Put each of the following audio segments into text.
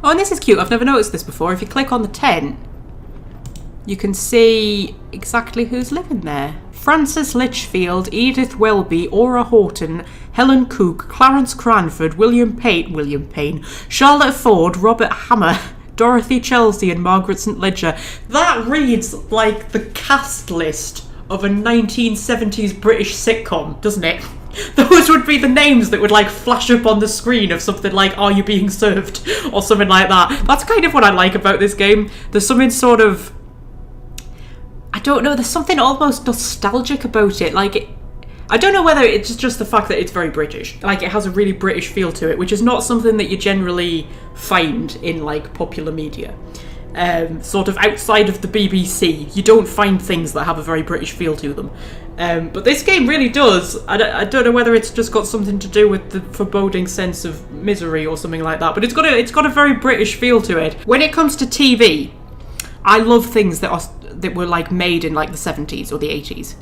Oh, and this is cute. I've never noticed this before. If you click on the tent, you can see exactly who's living there. Frances Litchfield, Edith Welby, Aura Horton, Helen Cook, Clarence Cranford, William Payne, Charlotte Ford, Robert Hammer, Dorothy Chelsea and Margaret St. Ledger. That reads like the cast list of a 1970s British sitcom, doesn't it? Those would be the names that would like flash up on the screen of something like Are You Being Served? Or something like that. That's kind of what I like about this game. There's something sort of, I don't know, there's something almost nostalgic about it. Like, I don't know whether it's just the fact that it's very British. Like, it has a really British feel to it, which is not something that you generally find in, like, popular media. Sort of outside of the BBC, you don't find things that have a very British feel to them. But this game really does. I don't know whether it's just got something to do with the foreboding sense of misery or something like that, but it's got a very British feel to it. When it comes to TV, I love things that were like made in like the 70s or the 80s.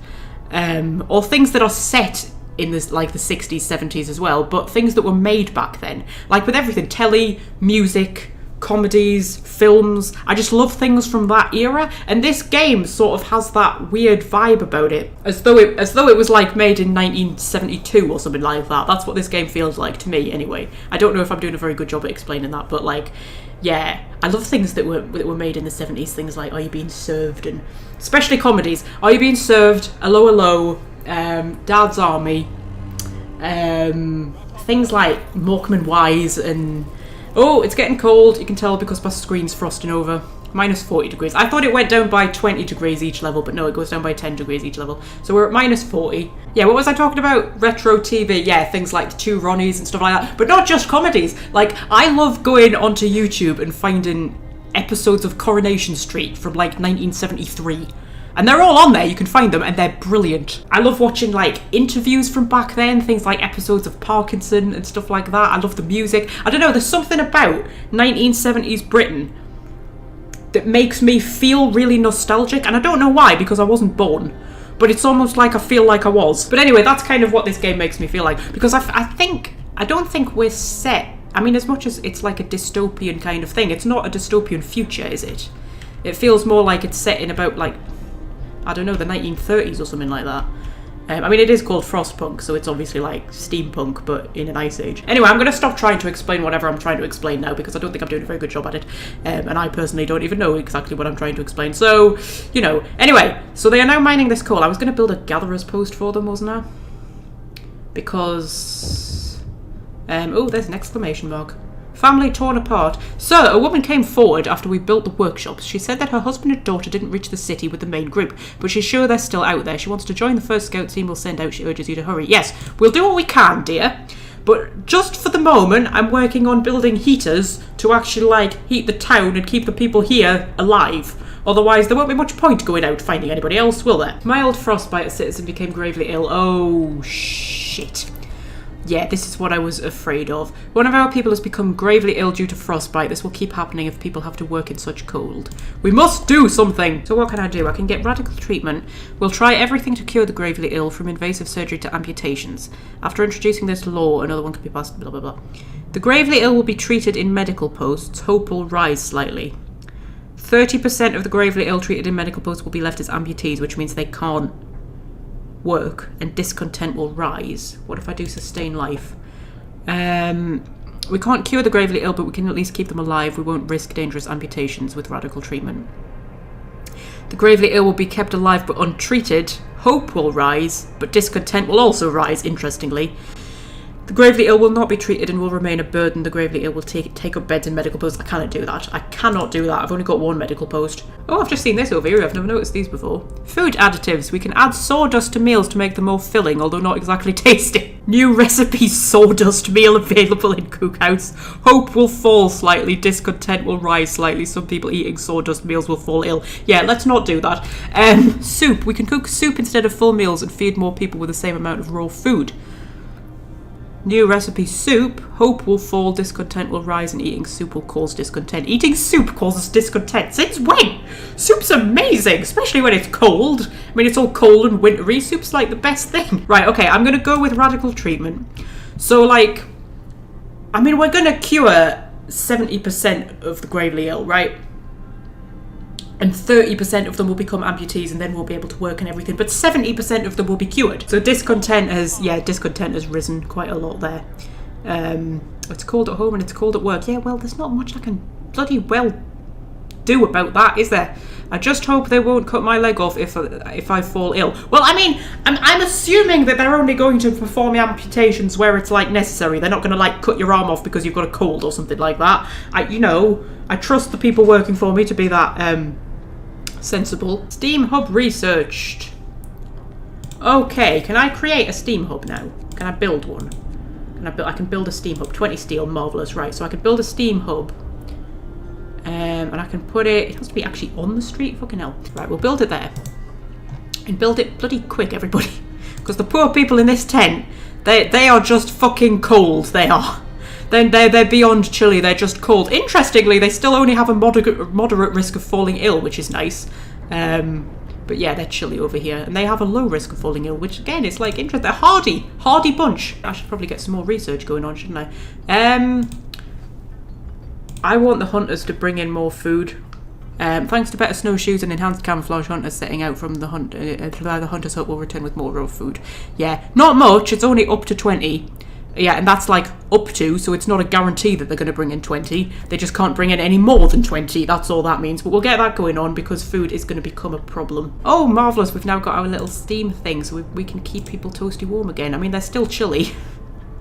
Or things that are set in this, like the 60s, 70s as well, but things that were made back then. Like with everything, telly, music, comedies, films. I just love things from that era, and this game sort of has that weird vibe about it, as though it was like made in 1972 or something like that. That's what this game feels like to me, anyway. I don't know if I'm doing a very good job at explaining that, but like, yeah, I love things that were made in the 70s. Things like Are You Being Served, and especially comedies. Are You Being Served? Hello, Hello, Dad's Army, things like Morecambe and Wise, and oh, it's getting cold. You can tell because my screen's frosting over. Minus 40 degrees. I thought it went down by 20 degrees each level, but no, it goes down by 10 degrees each level. So we're at minus 40. Yeah, what was I talking about? Retro TV. Yeah, things like the Two Ronnies and stuff like that. But not just comedies. Like, I love going onto YouTube and finding episodes of Coronation Street from like 1973. And they're all on there, you can find them, and they're brilliant. I love watching, like, interviews from back then, things like episodes of Parkinson and stuff like that. I love the music. I don't know, there's something about 1970s Britain that makes me feel really nostalgic, and I don't know why, because I wasn't born. But it's almost like I feel like I was. But anyway, that's kind of what this game makes me feel like. Because I don't think we're set. I mean, as much as it's like a dystopian kind of thing, it's not a dystopian future, is it? It feels more like it's set in about, like, I don't know, the 1930s or something like that. I mean, it is called Frostpunk, so it's obviously like steampunk, but in an ice age. Anyway, I'm going to stop trying to explain whatever I'm trying to explain now, because I don't think I'm doing a very good job at it. And I personally don't even know exactly what I'm trying to explain. So, you know. Anyway, so they are now mining this coal. I was going to build a gatherer's post for them, wasn't I? Because... oh, there's an exclamation mark. Family torn apart. Sir, a woman came forward after we built the workshops. She said that her husband and daughter didn't reach the city with the main group, but she's sure they're still out there. She wants to join the first scout team we'll send out. She urges you to hurry. Yes, we'll do what we can, dear. But just for the moment, I'm working on building heaters to actually, like, heat the town and keep the people here alive. Otherwise, there won't be much point going out finding anybody else, will there? My old frostbite citizen became gravely ill. Oh, shit. Yeah, this is what I was afraid of. One of our people has become gravely ill due to frostbite. This will keep happening if people have to work in such cold. We must do something! So what can I do? I can get radical treatment. We'll try everything to cure the gravely ill, from invasive surgery to amputations. After introducing this law, another one can be passed, blah, blah, blah. The gravely ill will be treated in medical posts. Hope will rise slightly. 30% of the gravely ill treated in medical posts will be left as amputees, which means they can't work, and discontent will rise. What if I do sustain life? We can't cure the gravely ill, but we can at least keep them alive. We won't risk dangerous amputations with radical treatment. The gravely ill will be kept alive but untreated. Hope will rise, but discontent will also rise, interestingly. The gravely ill will not be treated and will remain a burden. The gravely ill will take up beds in medical posts. I cannot do that. I cannot do that. I've only got one medical post. Oh, I've just seen this over here. I've never noticed these before. Food additives. We can add sawdust to meals to make them more filling, although not exactly tasty. New recipe sawdust meal available in Cookhouse. Hope will fall slightly. Discontent will rise slightly. Some people eating sawdust meals will fall ill. Yeah, let's not do that. Soup. We can cook soup instead of full meals and feed more people with the same amount of raw food. New recipe soup. Hope will fall, discontent will rise, and eating soup will cause discontent. Eating soup causes discontent. Since when? Soup's amazing, especially when it's cold. I mean, it's all cold and wintry. Soup's like the best thing. Right, okay, I'm going to go with radical treatment. So, like, I mean, we're going to cure 70% of the gravely ill, right? And 30% of them will become amputees and then we'll be able to work and everything. But 70% of them will be cured. So discontent has risen quite a lot there. It's cold at home and it's cold at work. Yeah, well, there's not much I can bloody well do about that, is there? I just hope they won't cut my leg off if I fall ill. Well, I mean, I'm assuming that they're only going to perform amputations where it's, like, necessary. They're not going to, like, cut your arm off because you've got a cold or something like that. I trust the people working for me to be that, sensible. Steam hub researched. Okay, can I create a steam hub now? Can I build one? I can build a steam hub. 20 steel, marvellous. Right, so I can build a steam hub. And I can put it has to be actually on the street, fucking hell. Right, we'll build it there. And build it bloody quick, everybody. Because the poor people in this tent, they are just fucking cold, they are. They're beyond chilly, they're just cold. Interestingly, they still only have a moderate risk of falling ill, which is nice. But yeah, they're chilly over here. And they have a low risk of falling ill, which again is like interesting. They're hardy bunch. I should probably get some more research going on, shouldn't I? I want the hunters to bring in more food. Thanks to better snowshoes and enhanced camouflage, hunters setting out from the hunter's hut will return with more raw food. Yeah, not much. It's only up to 20. Yeah, and that's like up to, so it's not a guarantee that they're going to bring in 20. They just can't bring in any more than 20. That's all that means. But we'll get that going on because food is going to become a problem. Oh, marvellous. We've now got our little steam thing, so we can keep people toasty warm again. I mean, they're still chilly.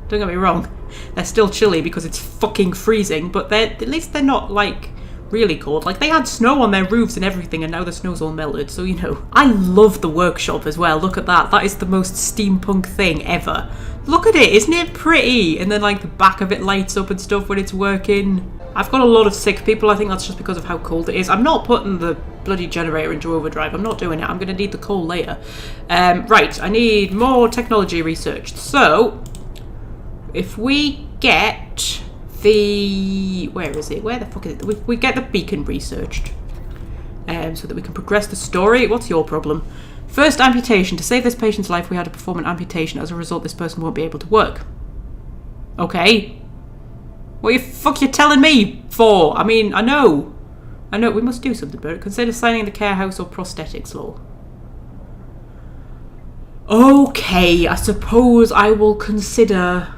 Don't get me wrong. They're still chilly because it's fucking freezing, but at least they're not, like, really cold. Like, they had snow on their roofs and everything, and now the snow's all melted, so, you know. I love the workshop as well. Look at that. That is the most steampunk thing ever. Look at it. Isn't it pretty? And then, like, the back of it lights up and stuff when it's working. I've got a lot of sick people. I think that's just because of how cold it is. I'm not putting the bloody generator into overdrive. I'm not doing it. I'm going to need the coal later. Right. I need more technology researched. So, if we get the... Where is it? Where the fuck is it? We get the beacon researched. So that we can progress the story. What's your problem? First amputation. To save this patient's life, we had to perform an amputation. As a result, this person won't be able to work. Okay. What the fuck you telling me for? I mean, I know. We must do something about it. Consider signing the care house or prosthetics law. Okay, I suppose I will consider...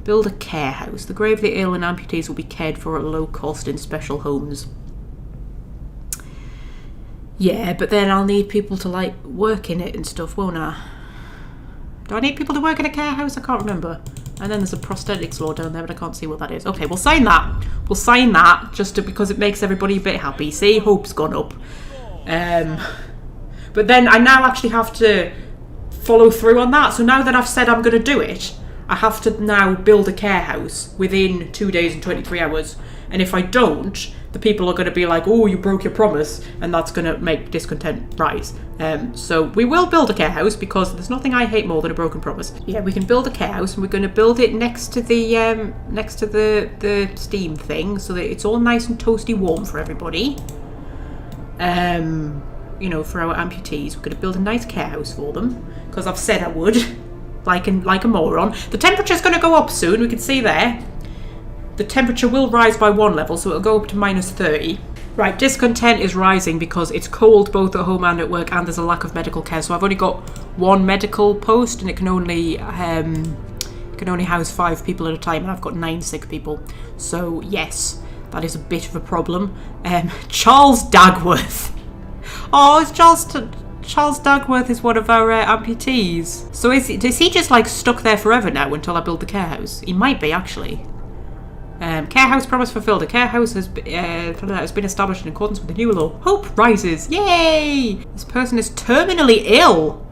Build a care house. The gravely ill and amputees will be cared for at low cost in special homes. Yeah, but then I'll need people to, like, work in it and stuff, won't I? Do I need people to work in a care house? I can't remember. And then there's a prosthetics law down there, but I can't see what that is. Okay, we'll sign that. We'll sign that because it makes everybody a bit happy. See, hope's gone up. But then I now actually have to follow through on that. So now that I've said I'm going to do it, I have to now build a care house within 2 days and 23 hours. And if I don't, the people are going to be like, oh, you broke your promise, and that's going to make discontent rise. So we will build a care house because there's nothing I hate more than a broken promise. Yeah, we can build a care house, and we're going to build it next to the steam thing, so that it's all nice and toasty warm for everybody. You know, for our amputees, we're going to build a nice care house for them because I've said I would, like a moron. The temperature's going to go up soon. We can see there. The temperature will rise by 1 level, so it'll go up to minus 30. Right, discontent is rising because it's cold both at home and at work, and there's a lack of medical care. So I've only got 1 medical post, and it can only house 5 people at a time, and I've got 9 sick people. So yes, that is a bit of a problem. Charles Dagworth. Oh, it's Charles Dagworth is one of our amputees. So is he just like stuck there forever now until I build the care house? He might be, actually. Care house promise fulfilled. A care house has been established in accordance with the new law. Hope rises. Yay! This person is terminally ill,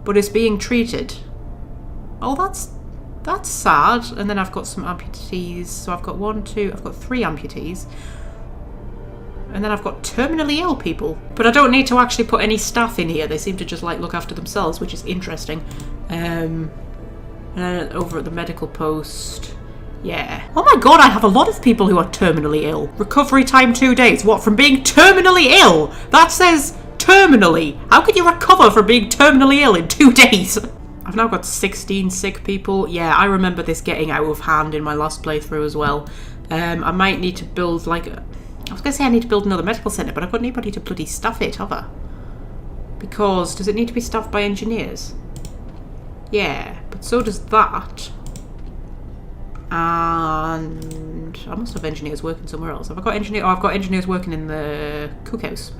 but is being treated. Oh, that's sad. And then I've got some amputees. So I've got 3 amputees. And then I've got terminally ill people. But I don't need to actually put any staff in here. They seem to just like look after themselves, which is interesting. And then over at the medical post... Yeah. Oh my god, I have a lot of people who are terminally ill. Recovery time 2 days. What, from being terminally ill? That says terminally. How can you recover from being terminally ill in 2 days? I've now got 16 sick people. Yeah, I remember this getting out of hand in my last playthrough as well. I might need to build like... I was going to say I need to build another medical centre, but I've got anybody to bloody staff it, have I? Because does it need to be staffed by engineers? Yeah, but so does that. And I must have engineers working somewhere else. Have I got engineers? Oh, I've got engineers working in the cookhouse.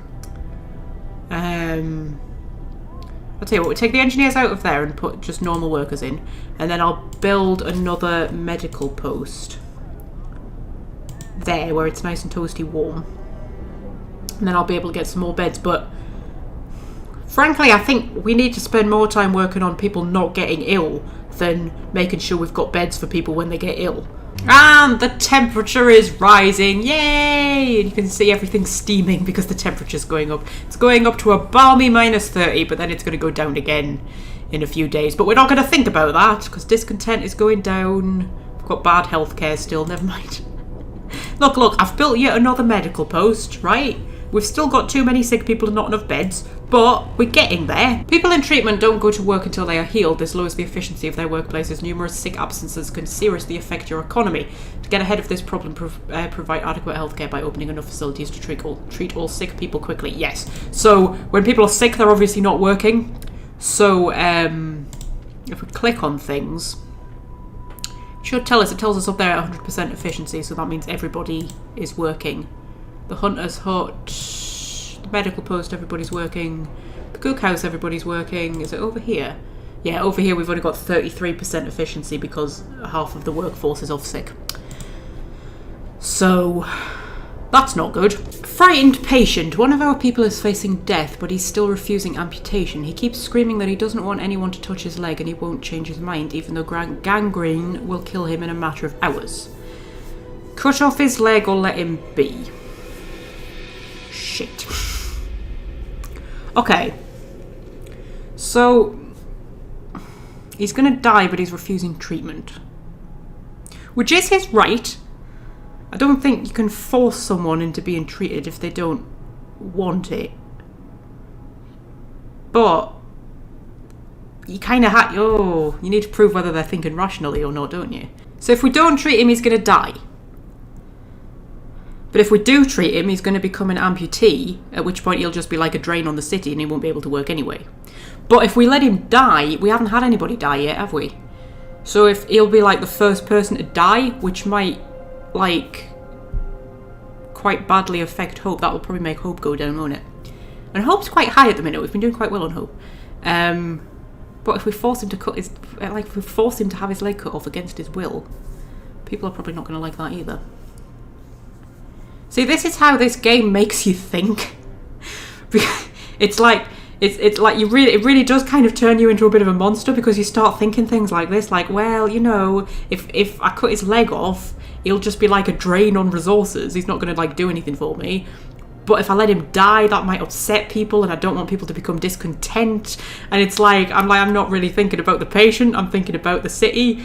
I'll tell you what, we'll take the engineers out of there and put just normal workers in, and then I'll build another medical post there where it's nice and toasty warm, and then I'll be able to get some more beds. But frankly, I think we need to spend more time working on people not getting ill than making sure we've got beds for people when they get ill. And the temperature is rising, yay! And you can see everything steaming because the temperature's going up. It's going up to a balmy -30, but then it's going to go down again in a few days. But we're not going to think about that because discontent is going down. We've got bad healthcare still, never mind. Look, I've built yet another medical post, right? We've still got too many sick people and not enough beds, but we're getting there. People in treatment don't go to work until they are healed. This lowers the efficiency of their workplaces. Numerous sick absences can seriously affect your economy. To get ahead of this problem, provide adequate healthcare by opening enough facilities to treat all sick people quickly. Yes. So when people are sick, they're obviously not working. So if we click on things, it should tell us. It tells us up there at 100% efficiency, so that means everybody is working. The Hunter's Hut, the medical post, everybody's working. The cookhouse, everybody's working. Is it over here? Yeah, over here we've only got 33% efficiency because half of the workforce is off sick. So, that's not good. Frightened patient. One of our people is facing death, but he's still refusing amputation. He keeps screaming that he doesn't want anyone to touch his leg and he won't change his mind, even though gangrene will kill him in a matter of hours. Cut off his leg or let him be. Shit. Okay. So, he's going to die, but he's refusing treatment. Which is his right. I don't think you can force someone into being treated if they don't want it. But, you kind of you need to prove whether they're thinking rationally or not, don't you? So if we don't treat him, he's going to die. But if we do treat him, he's going to become an amputee, at which point he'll just be like a drain on the city and he won't be able to work anyway. But if we let him die, we haven't had anybody die yet, have we? So if he'll be like the first person to die, which might, like, quite badly affect Hope. That will probably make Hope go down, won't it? And Hope's quite high at the minute. We've been doing quite well on Hope. But if we force him to if we force him to have his leg cut off against his will, people are probably not going to like that either. See, this is how this game makes you think. It's like it really does kind of turn you into a bit of a monster because you start thinking things like this, like, well, you know, if I cut his leg off, he'll just be like a drain on resources. He's not going to like do anything for me. But if I let him die, that might upset people, and I don't want people to become discontent. And it's like I'm not really thinking about the patient. I'm thinking about the city.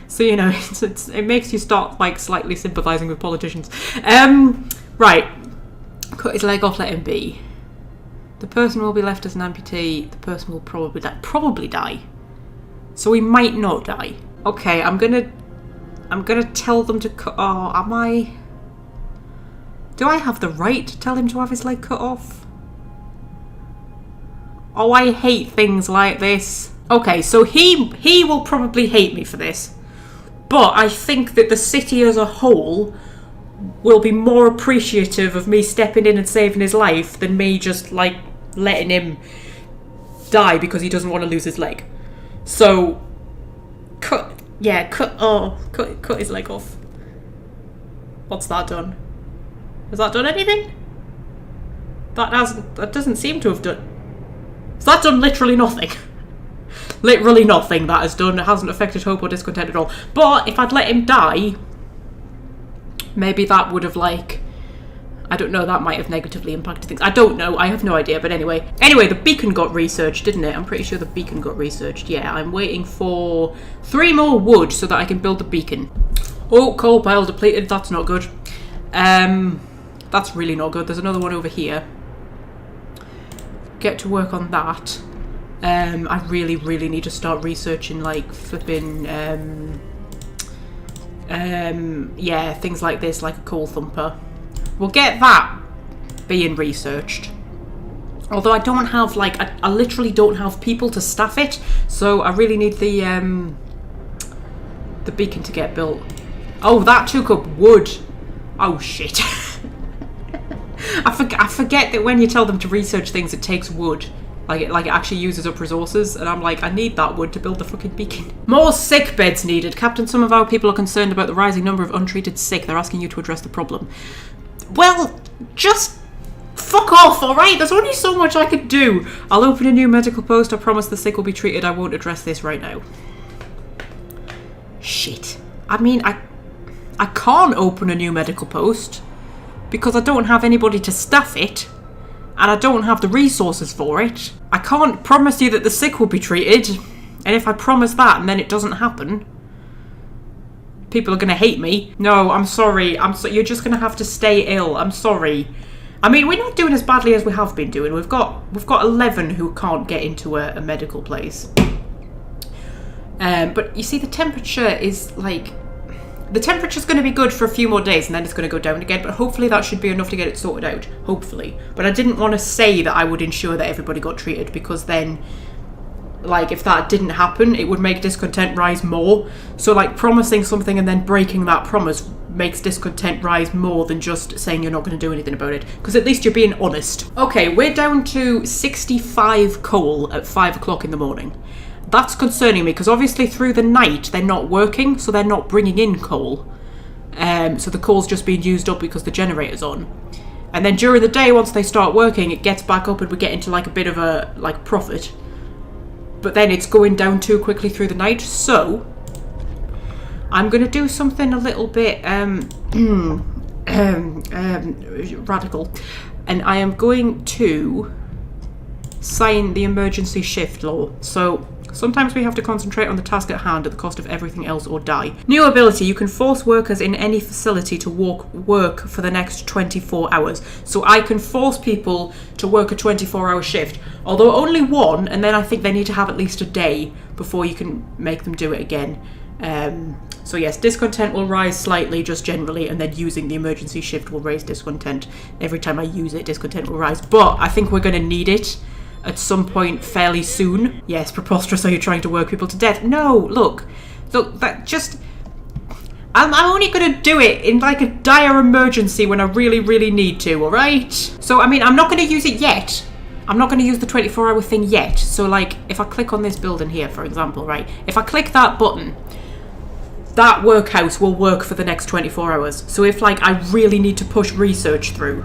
So, you know, it makes you start, like, slightly sympathising with politicians. Right. Cut his leg off, let him be. The person will be left as an amputee. The person will probably die. So he might not die. Okay, I'm gonna tell them to cut... Oh, am I... Do I have the right to tell him to have his leg cut off? Oh, I hate things like this. Okay, so he will probably hate me for this. But I think that the city as a whole will be more appreciative of me stepping in and saving his life than me just, like, letting him die because he doesn't want to lose his leg. So, cut his leg off. What's that done? Has that done anything? That doesn't seem to have done... Has that done literally nothing? Literally nothing that has done. It hasn't affected Hope or discontent at all. But if I'd let him die, maybe that would have, like... I don't know, that might have negatively impacted things. I don't know, I have no idea, but anyway. Anyway, the beacon got researched, didn't it? I'm pretty sure the beacon got researched. Yeah, I'm waiting for 3 more wood so that I can build the beacon. Oh, coal pile depleted. That's not good. That's really not good. There's another one over here. Get to work on that. I really, really need to start researching, like, flipping, yeah, things like this, like a coal thumper. We'll get that being researched. Although I don't have, like, I literally don't have people to staff it, so I really need the beacon to get built. Oh, that took up wood. Oh, shit. I forget that when you tell them to research things, it takes wood. Like it actually uses up resources, and I'm like, I need that wood to build the fucking beacon. More sick beds needed. Captain, some of our people are concerned about the rising number of untreated sick. They're asking you to address the problem. Well, just fuck off, alright? There's only so much I could do. I'll open a new medical post. I promise the sick will be treated. I won't address this right now. Shit. I mean, I can't open a new medical post because I don't have anybody to staff it. And I don't have the resources for it. I can't promise you that the sick will be treated. And if I promise that and then it doesn't happen, people are going to hate me. No, I'm sorry. You're just going to have to stay ill. I'm sorry. I mean, we're not doing as badly as we have been doing. We've got 11 who can't get into a medical place. But you see, the temperature is like... The temperature's going to be good for a few more days and then it's going to go down again, but hopefully that should be enough to get it sorted out. Hopefully. But I didn't want to say that I would ensure that everybody got treated, because then, like, if that didn't happen, it would make discontent rise more. So, like, promising something and then breaking that promise makes discontent rise more than just saying you're not going to do anything about it. Because at least you're being honest. Okay, we're down to 65 coal at 5 o'clock in the morning. That's concerning me, because obviously through the night they're not working, so they're not bringing in coal. So the coal's just being used up because the generator's on. And then during the day, once they start working, it gets back up and we get into like a bit of a like profit. But then it's going down too quickly through the night, so I'm going to do something a little bit radical. And I am going to sign the emergency shift law. So sometimes we have to concentrate on the task at hand at the cost of everything else or die. New ability, you can force workers in any facility to work for the next 24 hours. So I can force people to work a 24-hour shift, although only one, and then I think they need to have at least a day before you can make them do it again. So yes, discontent will rise slightly just generally, and then using the emergency shift will raise discontent. Every time I use it, discontent will rise. But I think we're going to need it at some point fairly soon. Yes, preposterous, are you trying to work people to death? No, look, that just... I'm only going to do it in like a dire emergency when I really, really need to, alright? So, I mean, I'm not going to use it yet. I'm not going to use the 24-hour thing yet. So, like, if I click on this building here, for example, right? If I click that button, that workhouse will work for the next 24 hours. So if, like, I really need to push research through,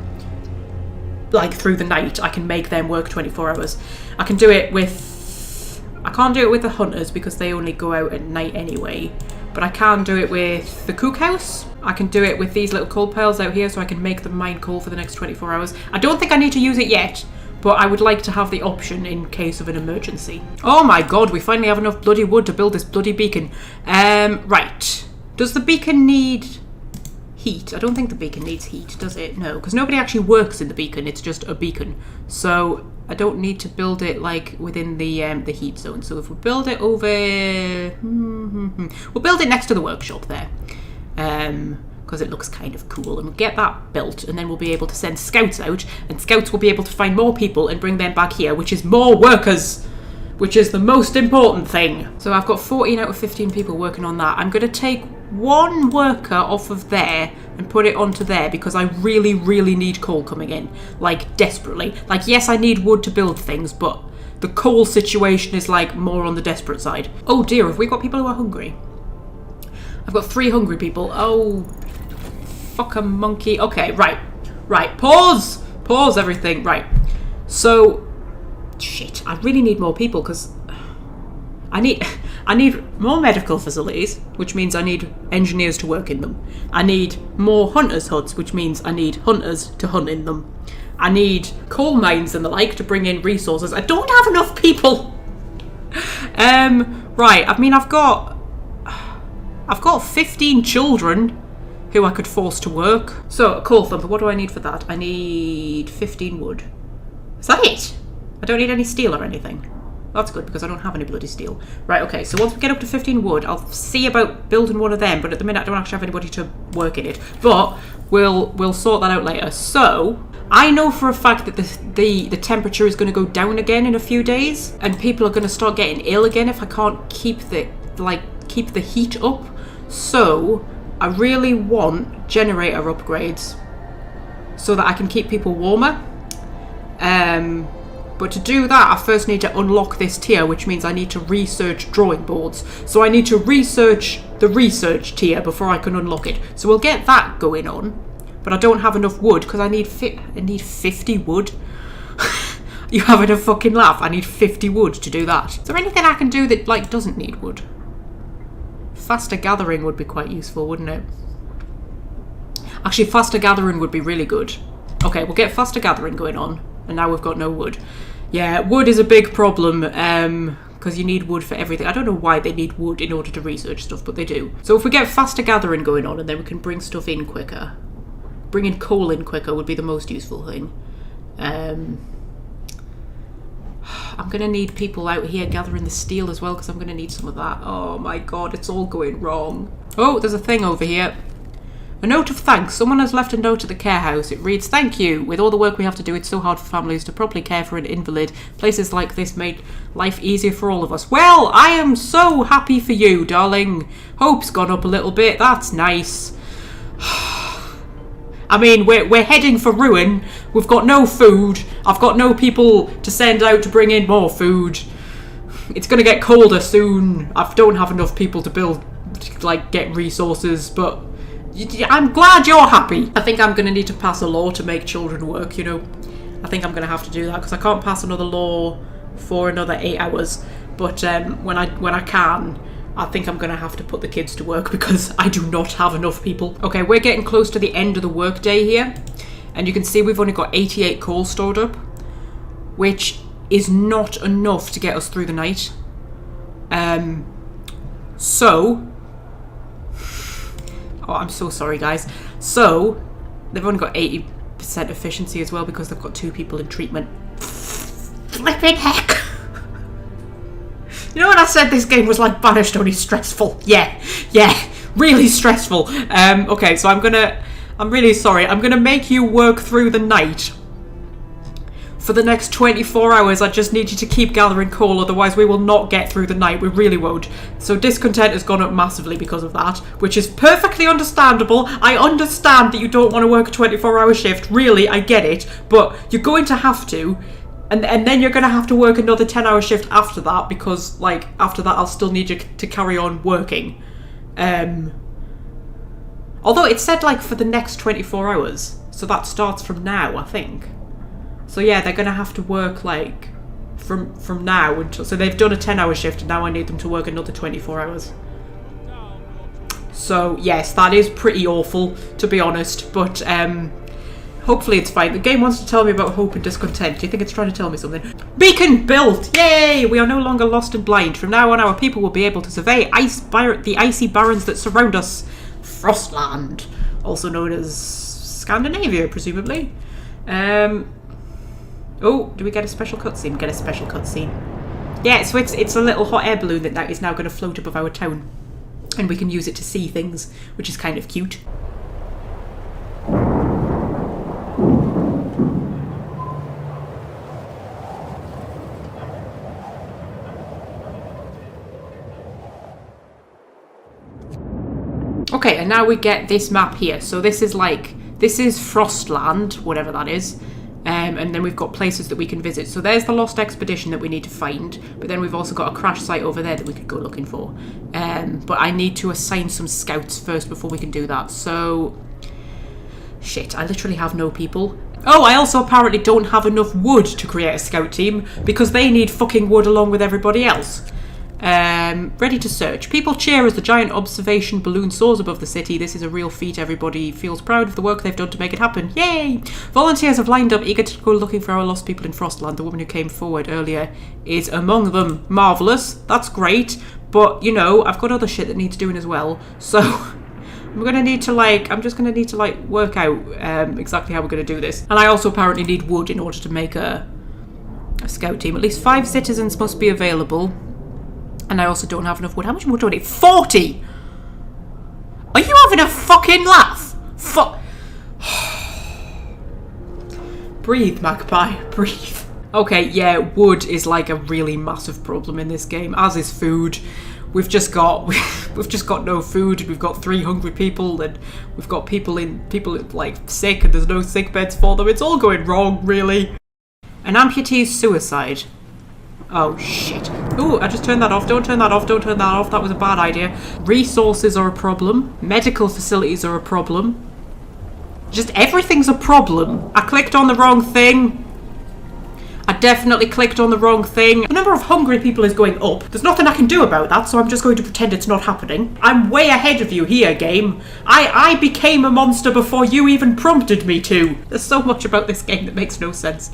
like, through the night, I can make them work 24 hours. I can do it with... I can't do it with the hunters because they only go out at night anyway. But I can do it with the cookhouse. I can do it with these little coal piles out here so I can make them mine coal for the next 24 hours. I don't think I need to use it yet, but I would like to have the option in case of an emergency. Oh my god, we finally have enough bloody wood to build this bloody beacon. Right. Does the beacon need... heat? I don't think the beacon needs heat, does it? No, because nobody actually works in the beacon. It's just a beacon. So I don't need to build it like within the heat zone. So if we build it over... we'll build it next to the workshop there. Because it looks kind of cool. And we'll get that built, and then we'll be able to send scouts out, and scouts will be able to find more people and bring them back here, which is more workers, which is the most important thing. So I've got 14 out of 15 people working on that. I'm going to take one worker off of there and put it onto there because I really, really need coal coming in. Like, desperately. Like, yes, I need wood to build things, but the coal situation is, like, more on the desperate side. Oh dear, have we got people who are hungry? I've got 3 hungry people. Oh, fuck a monkey. Okay, right. Pause everything. Right. So, shit, I really need more people because I need more medical facilities, which means I need engineers to work in them. I need more hunters' huts, which means I need hunters to hunt in them. I need coal mines and the like to bring in resources. I don't have enough people. Right. I mean, I've got 15 children who I could force to work. So, a coal thumper, what do I need for that? I need 15 wood. Is that it? I don't need any steel or anything. That's good because I don't have any bloody steel. Right, okay, so once we get up to 15 wood, I'll see about building one of them, but at the minute I don't actually have anybody to work in it. But we'll sort that out later. So I know for a fact that the temperature is going to go down again in a few days, and people are going to start getting ill again if I can't keep the heat up. So I really want generator upgrades so that I can keep people warmer. But to do that, I first need to unlock this tier, which means I need to research drawing boards. So I need to research the research tier before I can unlock it. So we'll get that going on. But I don't have enough wood because I need 50 wood. You having a fucking laugh? I need 50 wood to do that. Is there anything I can do that doesn't need wood? Faster gathering would be quite useful, wouldn't it? Actually, faster gathering would be really good. Okay, we'll get faster gathering going on. And now we've got no wood. Yeah, wood is a big problem because you need wood for everything. I don't know why they need wood in order to research stuff, but they do. So if we get faster gathering going on and then we can bring stuff in quicker. Bringing coal in quicker would be the most useful thing. I'm going to need people out here gathering the steel as well because I'm going to need some of that. Oh my god, it's all going wrong. Oh, there's a thing over here. A note of thanks. Someone has left a note at the care house. It reads, "Thank you. With all the work we have to do, it's so hard for families to properly care for an invalid. Places like this made life easier for all of us." Well, I am so happy for you, darling. Hope's gone up a little bit. That's nice. I mean, we're heading for ruin. We've got no food. I've got no people to send out to bring in more food. It's going to get colder soon. I don't have enough people to build, get resources, but I'm glad you're happy. I think I'm going to need to pass a law to make children work, you know. I think I'm going to have to do that because I can't pass another law for another 8 hours. But when I can, I think I'm going to have to put the kids to work because I do not have enough people. Okay, we're getting close to the end of the workday here. And you can see we've only got 88 coal stored up, which is not enough to get us through the night. Oh, I'm so sorry, guys. So, they've only got 80% efficiency as well because they've got 2 people in treatment. Flipping heck! You know when I said this game was like Banished, only stressful? Yeah, really stressful. Okay, so I'm really sorry. I'm gonna make you work through the night. For the next 24 hours, I just need you to keep gathering coal, otherwise we will not get through the night. We really won't. So discontent has gone up massively because of that, which is perfectly understandable. I understand that you don't want to work a 24-hour shift. Really, I get it. But you're going to have to. And then you're going to have to work another 10-hour shift after that because, after that I'll still need you to carry on working. Although it said, for the next 24 hours. So that starts from now, I think. So yeah, they're going to have to work, from now until... So they've done a 10-hour shift, and now I need them to work another 24 hours. So, yes, that is pretty awful, to be honest. But, hopefully it's fine. The game wants to tell me about hope and discontent. Do you think it's trying to tell me something? Beacon built! Yay! We are no longer lost and blind. From now on, our people will be able to survey the icy barrens that surround us. Frostland. Also known as Scandinavia, presumably. Oh, do we get a special cutscene? Get a special cutscene. Yeah, so it's a little hot air balloon that is now going to float above our town. And we can use it to see things, which is kind of cute. Okay, and now we get this map here. So this is Frostland, whatever that is. And then we've got places that we can visit. So there's the lost expedition that we need to find. But then we've also got a crash site over there that we could go looking for. But I need to assign some scouts first before we can do that. So... Shit, I literally have no people. Oh, I also apparently don't have enough wood to create a scout team. Because they need fucking wood along with everybody else. Ready to search. People cheer as the giant observation balloon soars above the city. This is a real feat. Everybody feels proud of the work they've done to make it happen. Yay! Volunteers have lined up, eager to go looking for our lost people in Frostland. The woman who came forward earlier is among them. Marvellous. That's great. But, you know, I've got other shit that needs doing as well. So, I'm just going to need to, work out exactly how we're going to do this. And I also apparently need wood in order to make a A scout team. At least 5 citizens must be available. And I also don't have enough wood. How much wood do I need? 40! Are you having a fucking laugh? Breathe, Magpie. Breathe. Okay, yeah, wood is like a really massive problem in this game, as is food. We've just got no food. We've got 3 hungry people, and we've got people like sick, and there's no sick beds for them. It's all going wrong, really. An amputee's suicide. Oh shit. Ooh, I just turned that off. Don't turn that off. Don't turn that off. That was a bad idea. Resources are a problem. Medical facilities are a problem. Just everything's a problem. I clicked on the wrong thing. I definitely clicked on the wrong thing. The number of hungry people is going up. There's nothing I can do about that, so I'm just going to pretend it's not happening. I'm way ahead of you here, game. I became a monster before you even prompted me to. There's so much about this game that makes no sense.